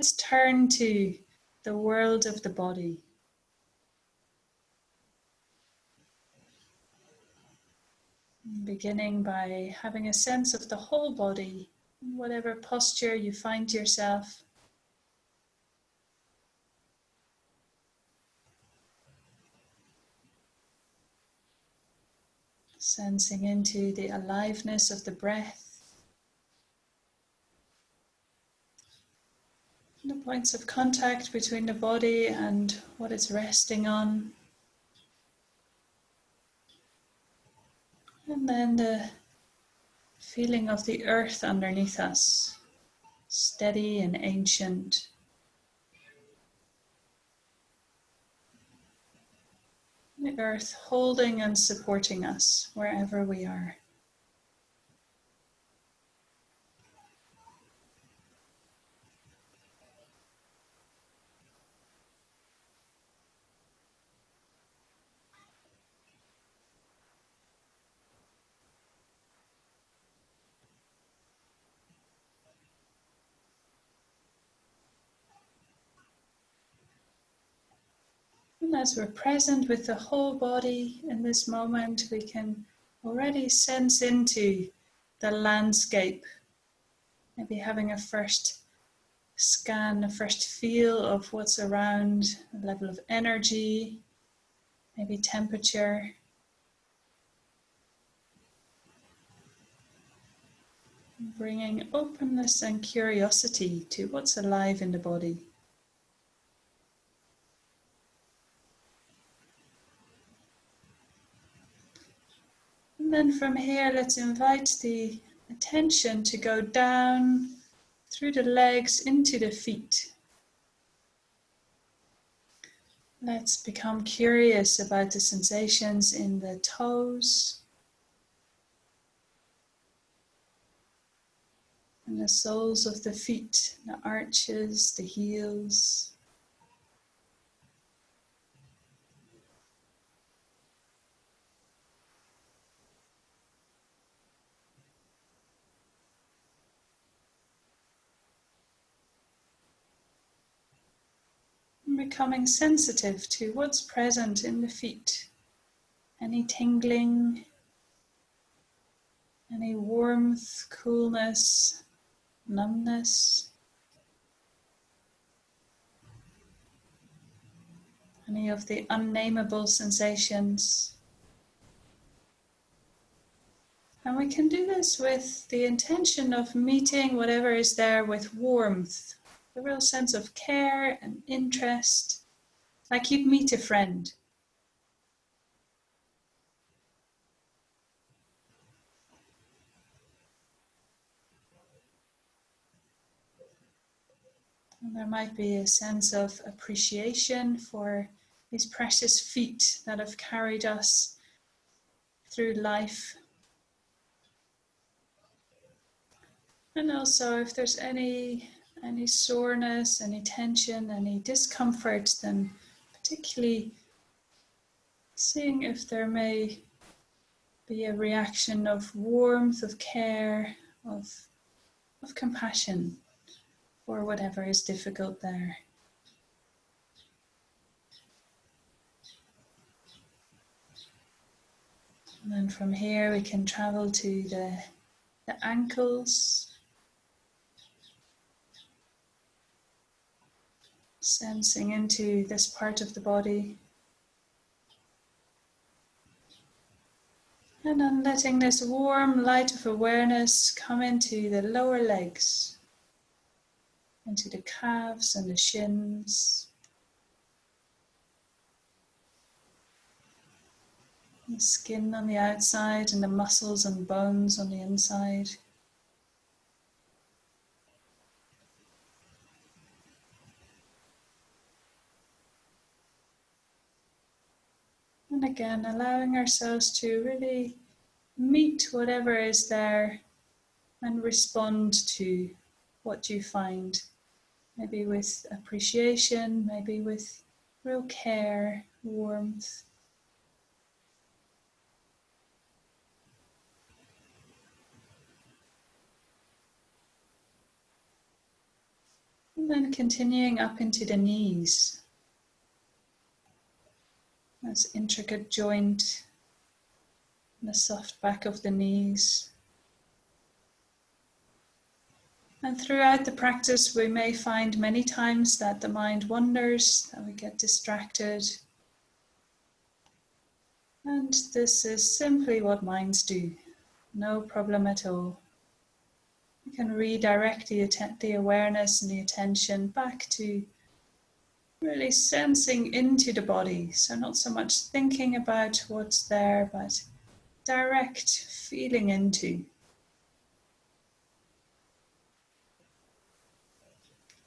Let's turn to the world of the body. Beginning by having a sense of the whole body, whatever posture you find yourself. Sensing into the aliveness of the breath, the points of contact between the body and what it's resting on. And then the feeling of the earth underneath us, steady and ancient. The earth holding and supporting us wherever we are. And as we're present with the whole body in this moment, we can already sense into the landscape. Maybe having a first scan, a first feel of what's around, a level of energy, maybe temperature. Bringing openness and curiosity to what's alive in the body. And then from here, let's invite the attention to go down through the legs into the feet. Let's become curious about the sensations in the toes and the soles of the feet, the arches, the heels. Becoming sensitive to what's present in the feet. Any tingling, any warmth, coolness, numbness. Any of the unnameable sensations. And we can do this with the intention of meeting whatever is there with warmth. A real sense of care and interest, like you'd meet a friend. And there might be a sense of appreciation for these precious feet that have carried us through life. And also if there's any soreness, any tension, any discomfort, then particularly seeing if there may be a reaction of warmth, of care, of compassion for whatever is difficult there. And then from here we can travel to the ankles. Sensing into this part of the body. And then letting this warm light of awareness come into the lower legs, into the calves and the shins, the skin on the outside and the muscles and bones on the inside. And again, allowing ourselves to really meet whatever is there and respond to what you find. Maybe with appreciation, maybe with real care, warmth. And then continuing up into the knees. This intricate joint, the soft back of the knees. And throughout the practice, we may find many times that the mind wanders, that we get distracted. And this is simply what minds do. No problem at all. We can redirect the awareness and the attention back to really sensing into the body. So not so much thinking about what's there, but direct feeling into.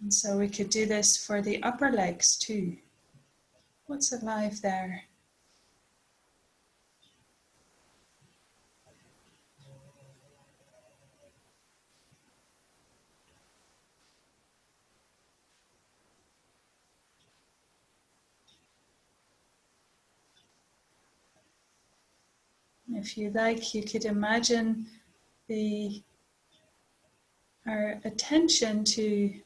And so we could do this for the upper legs too. What's alive there? If you like, you could imagine our attention to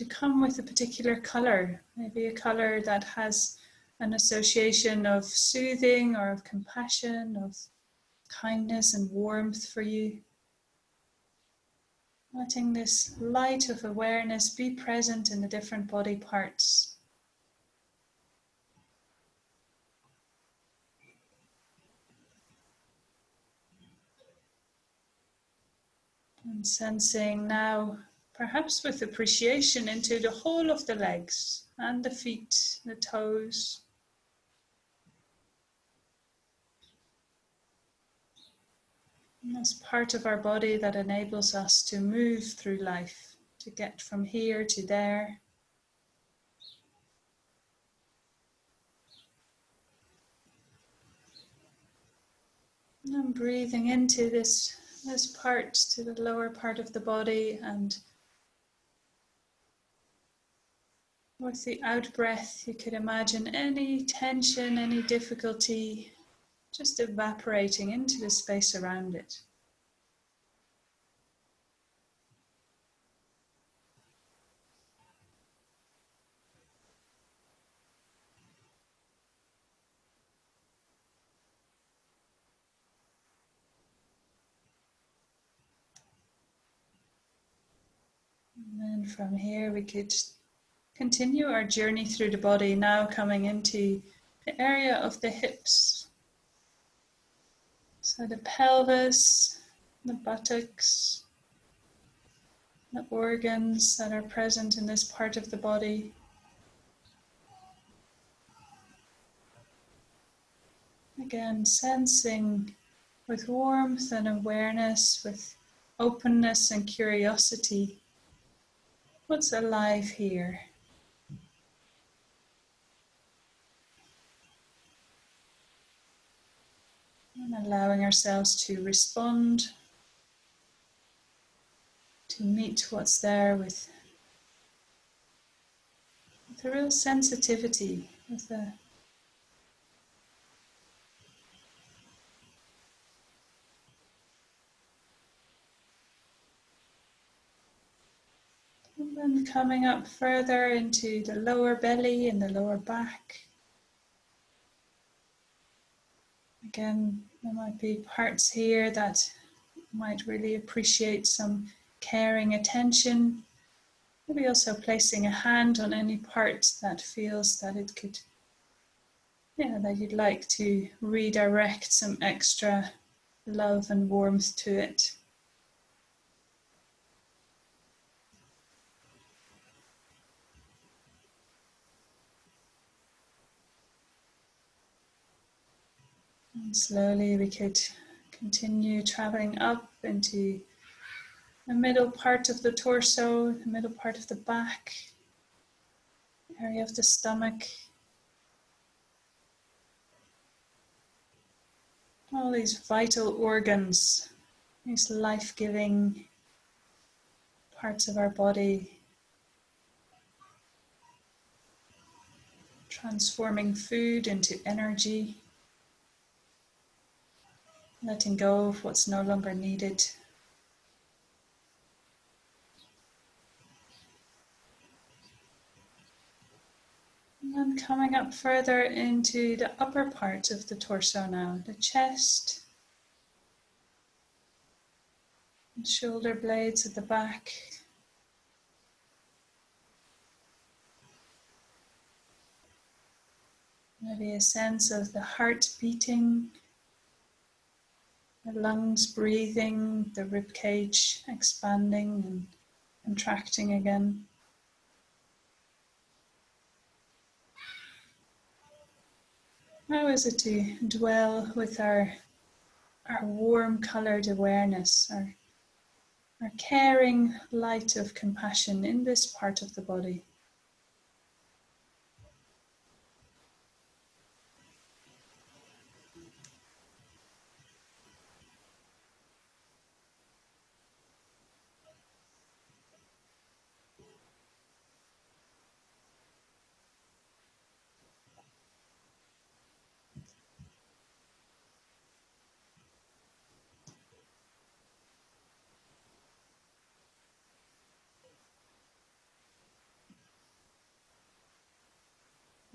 come with a particular color, maybe a color that has an association of soothing or of compassion, of kindness and warmth for you. Letting this light of awareness be present in the different body parts. And sensing now, perhaps with appreciation, into the whole of the legs and the feet, the toes. And that's part of our body that enables us to move through life, to get from here to there. And I'm breathing into this part, to the lower part of the body, and with the out breath, you could imagine any tension, any difficulty, just evaporating into the space around it. And then from here we could continue our journey through the body, now coming into the area of the hips. So the pelvis, the buttocks, the organs that are present in this part of the body. Again, sensing with warmth and awareness, with openness and curiosity, what's alive here. And allowing ourselves to respond, to meet what's there with a real sensitivity, with a and then coming up further into the lower belly and the lower back. Again, there might be parts here that might really appreciate some caring attention. Maybe also placing a hand on any part that feels that it could, that you'd like to redirect some extra love and warmth to it. And slowly we could continue traveling up into the middle part of the torso, the middle part of the back, area of the stomach. All these vital organs, these life-giving parts of our body, transforming food into energy, letting go of what's no longer needed. And then coming up further into the upper part of the torso now, the chest, and shoulder blades at the back. Maybe a sense of the heart beating, the lungs breathing, the rib cage expanding and contracting again. How is it to dwell with our warm coloured awareness, our caring light of compassion in this part of the body?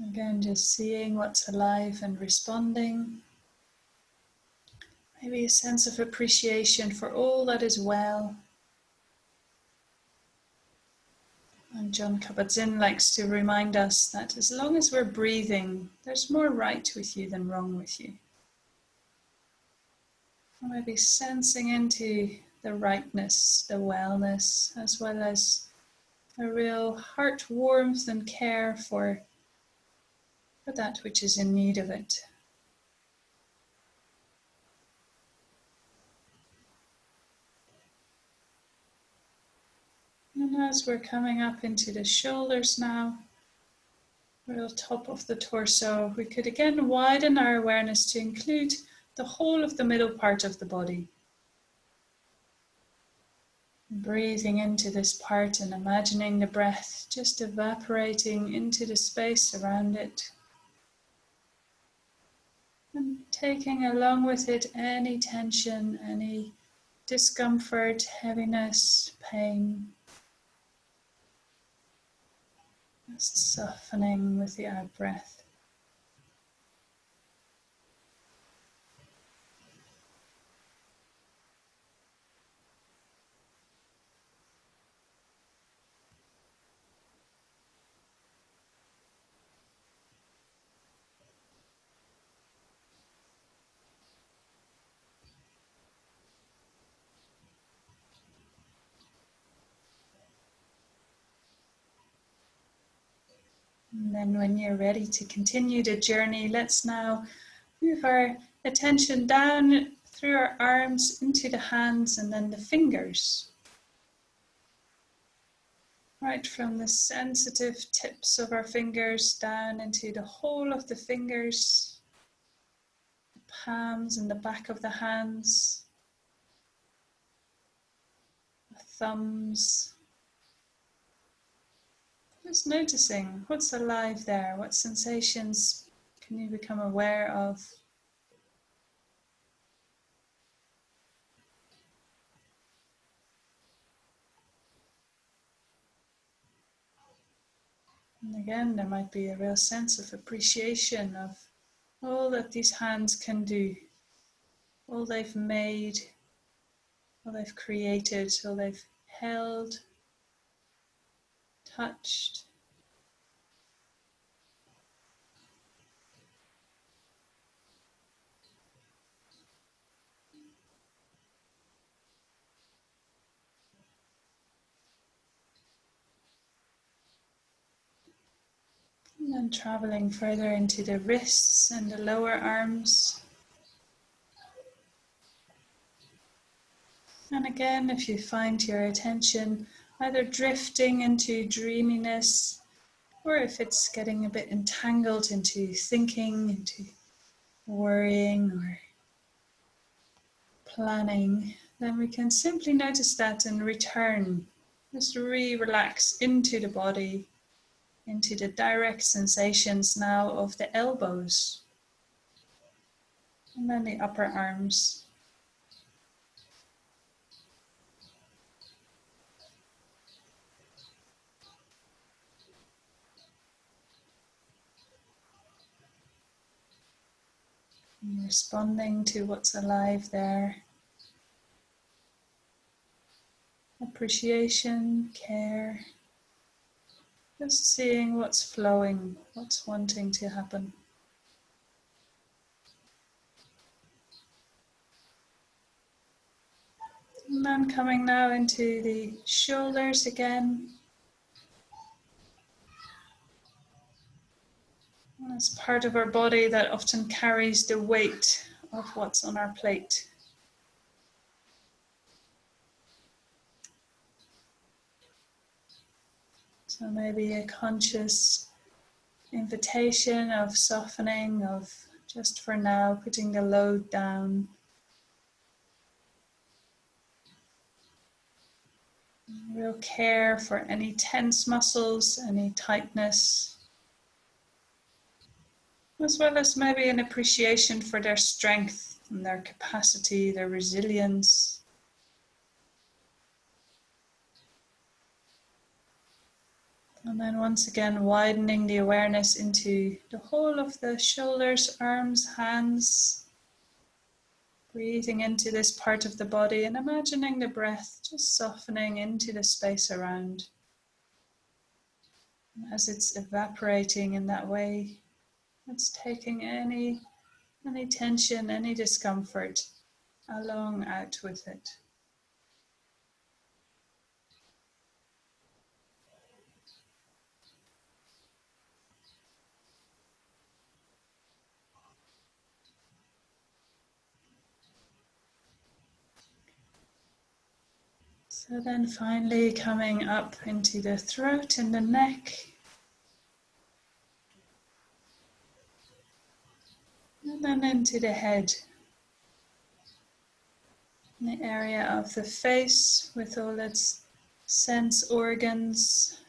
Again, just seeing what's alive and responding. Maybe a sense of appreciation for all that is well. And John Kabat-Zinn likes to remind us that as long as we're breathing, there's more right with you than wrong with you. And maybe sensing into the rightness, the wellness, as well as a real heart warmth and care for that which is in need of it. And as we're coming up into the shoulders now, real top of the torso, we could again widen our awareness to include the whole of the middle part of the body. Breathing into this part and imagining the breath just evaporating into the space around it. And taking along with it any tension, any discomfort, heaviness, pain. Just softening with the out breath. And then when you're ready to continue the journey, let's now move our attention down through our arms into the hands and then the fingers. Right from the sensitive tips of our fingers down into the whole of the fingers, the palms and the back of the hands, the thumbs. Just noticing what's alive there, what sensations can you become aware of. And again, there might be a real sense of appreciation of all that these hands can do, all they've made, all they've created, all they've held, touched. And then traveling further into the wrists and the lower arms. And again, if you find your attention either drifting into dreaminess, or if it's getting a bit entangled into thinking, into worrying or planning, then we can simply notice that and return. Just relax into the body, into the direct sensations now of the elbows, and then the upper arms. And responding to what's alive there. Appreciation, care. Just seeing what's flowing, what's wanting to happen. And then coming now into the shoulders again. It's part of our body that often carries the weight of what's on our plate. So maybe a conscious invitation of softening, of just for now putting the load down. Real care for any tense muscles, any tightness, as well as maybe an appreciation for their strength and their capacity, their resilience. And then once again widening the awareness into the whole of the shoulders, arms, hands. Breathing into this part of the body and imagining the breath just softening into the space around. As it's evaporating in that way, it's taking any tension, any discomfort along out with it. So then finally coming up into the throat and the neck. And then into the head. The area of the face with all its sense organs.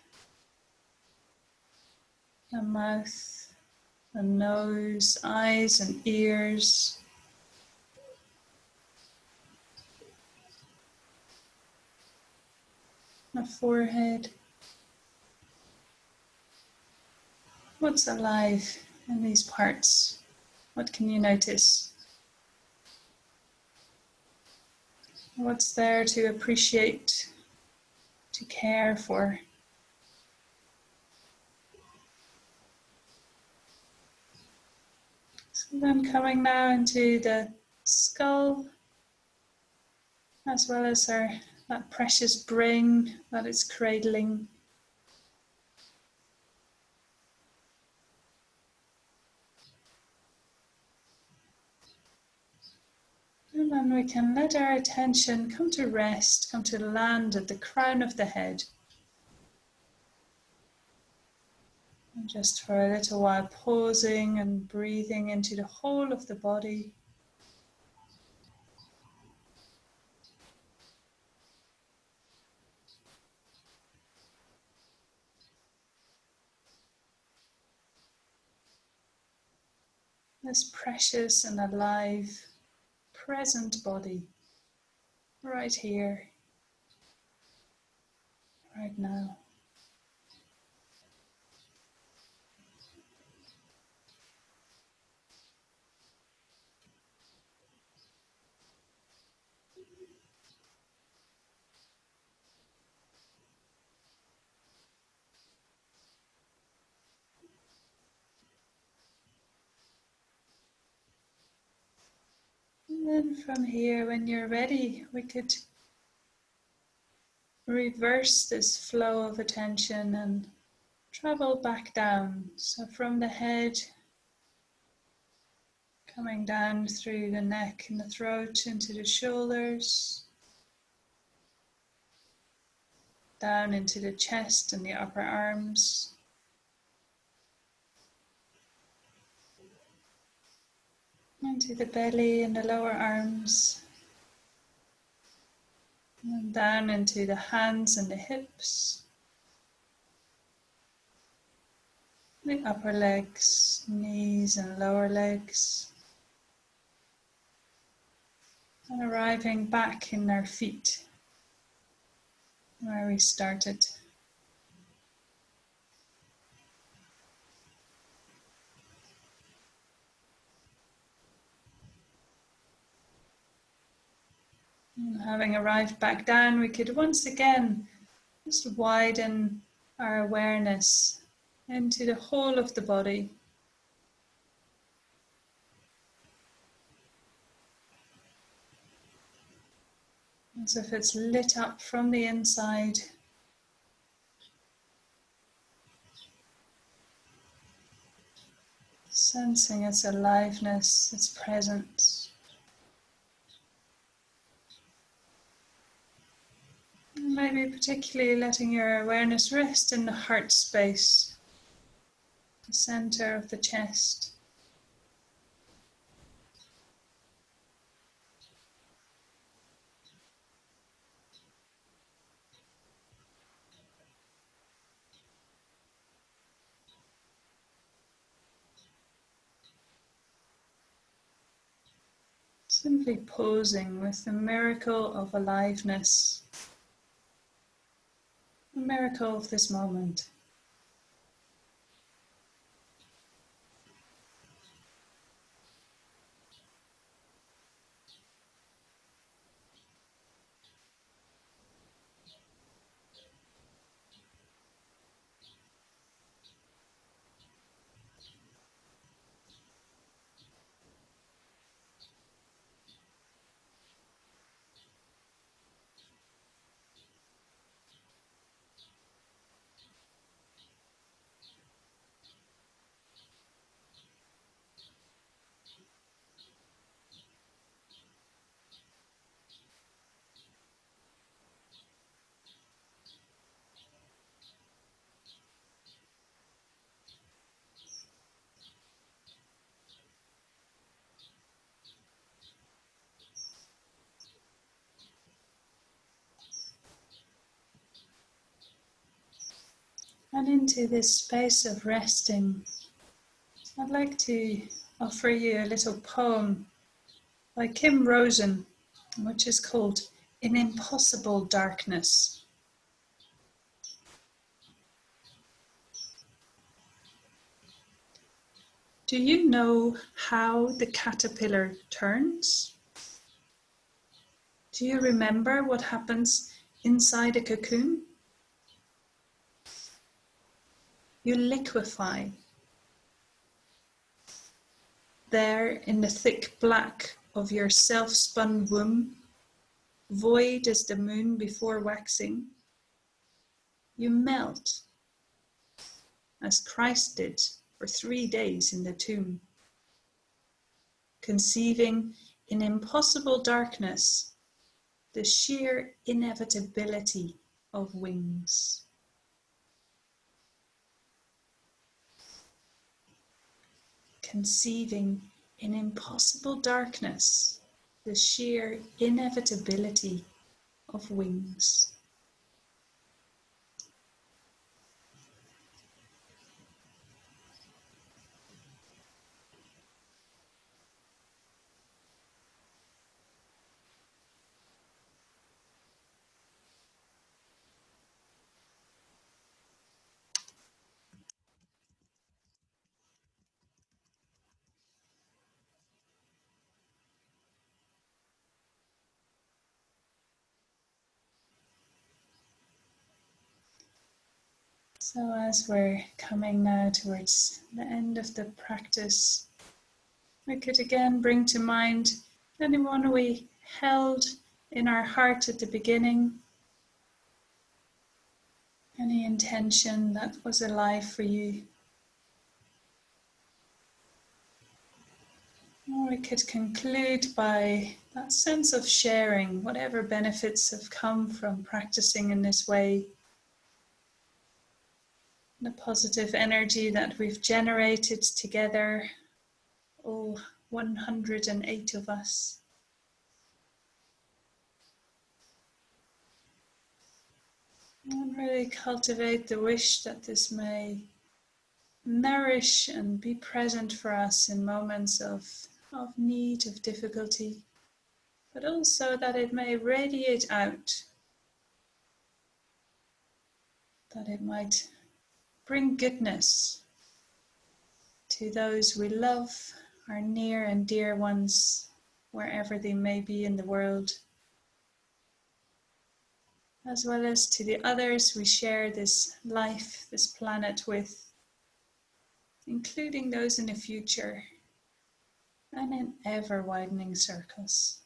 The mouth, the nose, eyes and ears. The forehead. What's alive in these parts? What can you notice? What's there to appreciate, to care for? So then coming now into the skull, as well as that precious brain that it's cradling. And then we can let our attention come to rest, come to land at the crown of the head. And just for a little while pausing and breathing into the whole of the body. This precious and alive, present body, right here, right now. And then from here, when you're ready, we could reverse this flow of attention and travel back down. So from the head, coming down through the neck and the throat into the shoulders, down into the chest and the upper arms, into the belly and the lower arms, and down into the hands and the hips, the upper legs, knees and lower legs, and arriving back in our feet where we started. And having arrived back down, we could once again just widen our awareness into the whole of the body. As if it's lit up from the inside. Sensing its aliveness, its presence. And maybe particularly letting your awareness rest in the heart space, the center of the chest. Simply posing with the miracle of aliveness, the miracle of this moment. And into this space of resting, I'd like to offer you a little poem by Kim Rosen, which is called In Impossible Darkness. Do you know how the caterpillar turns? Do you remember what happens inside a cocoon? You liquefy. There in the thick black of your self-spun womb, void as the moon before waxing, you melt, as Christ did for 3 days in the tomb, conceiving in impossible darkness the sheer inevitability of wings. Conceiving in impossible darkness the sheer inevitability of wings. So as we're coming now towards the end of the practice, we could again bring to mind anyone we held in our heart at the beginning, any intention that was alive for you. Or we could conclude by that sense of sharing whatever benefits have come from practicing in this way. The positive energy that we've generated together, all 108 of us. And really cultivate the wish that this may nourish and be present for us in moments of need, of difficulty, but also that it may radiate out, that it might bring goodness to those we love, our near and dear ones, wherever they may be in the world. as well as to the others we share this life, this planet with, including those in the future, and in ever widening circles.